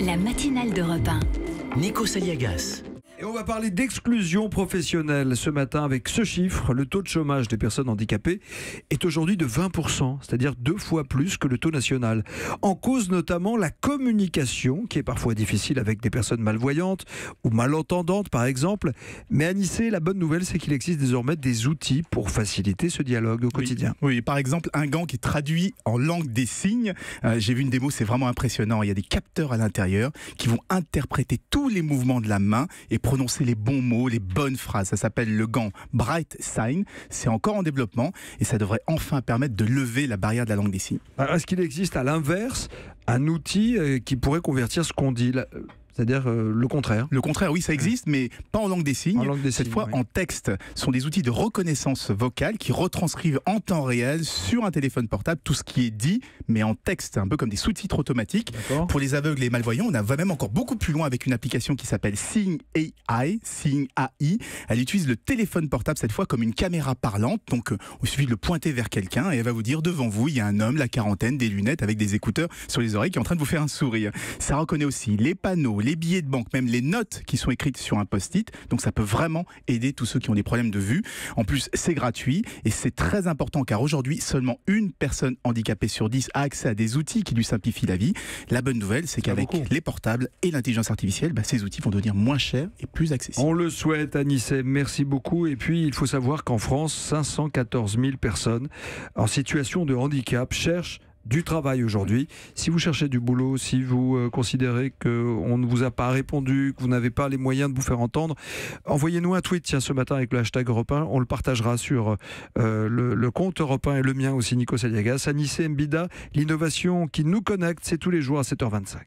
La matinale d'Europe 1. Nikos Aliagas. Et on va parler d'exclusion professionnelle ce matin avec ce chiffre. Le taux de chômage des personnes handicapées est aujourd'hui de 20%, c'est-à-dire 2 fois plus que le taux national. En cause notamment la communication, qui est parfois difficile avec des personnes malvoyantes ou malentendantes par exemple. Mais à Nice, la bonne nouvelle, c'est qu'il existe désormais des outils pour faciliter ce dialogue au quotidien. Oui, par exemple, un gant qui traduit en langue des signes. J'ai vu une démo, c'est vraiment impressionnant. Il y a des capteurs à l'intérieur qui vont interpréter tous les mouvements de la main et prononcer les bons mots, les bonnes phrases. Ça s'appelle le gant Bright Sign. C'est encore en développement et ça devrait enfin permettre de lever la barrière de la langue des signes. Alors, est-ce qu'il existe à l'inverse un outil qui pourrait convertir ce qu'on dit c'est-à-dire le contraire? Le contraire, oui, ça existe, mais pas en langue des signes. Cette fois, oui. en texte. Ce sont des outils de reconnaissance vocale qui retranscrivent en temps réel sur un téléphone portable tout ce qui est dit, mais en texte, un peu comme des sous-titres automatiques. Pour les aveugles et les malvoyants, on va même encore beaucoup plus loin avec une application qui s'appelle Seeing AI. Elle utilise le téléphone portable cette fois comme une caméra parlante. Donc, il suffit de le pointer vers quelqu'un et elle va vous dire devant vous, il y a un homme, la quarantaine, des lunettes avec des écouteurs sur les oreilles qui est en train de vous faire un sourire. Ça reconnaît aussi les panneaux, les billets de banque, même les notes qui sont écrites sur un post-it. Donc ça peut vraiment aider tous ceux qui ont des problèmes de vue. En plus, c'est gratuit et c'est très important car aujourd'hui, seulement une personne handicapée sur 10 a accès à des outils qui lui simplifient la vie. La bonne nouvelle, c'est qu'avec les portables et l'intelligence artificielle, ces outils vont devenir moins chers et plus accessibles. On le souhaite à Nice, merci beaucoup. Et puis, il faut savoir qu'en France, 514 000 personnes en situation de handicap cherchent du travail aujourd'hui. Si vous cherchez du boulot, si vous considérez qu'on ne vous a pas répondu, que vous n'avez pas les moyens de vous faire entendre, envoyez-nous un tweet ce matin avec le hashtag Europe 1. On le partagera sur le compte Europe 1 et le mien aussi, Nikos Aliagas. À Nice Mbida, l'innovation qui nous connecte, c'est tous les jours à 7h25.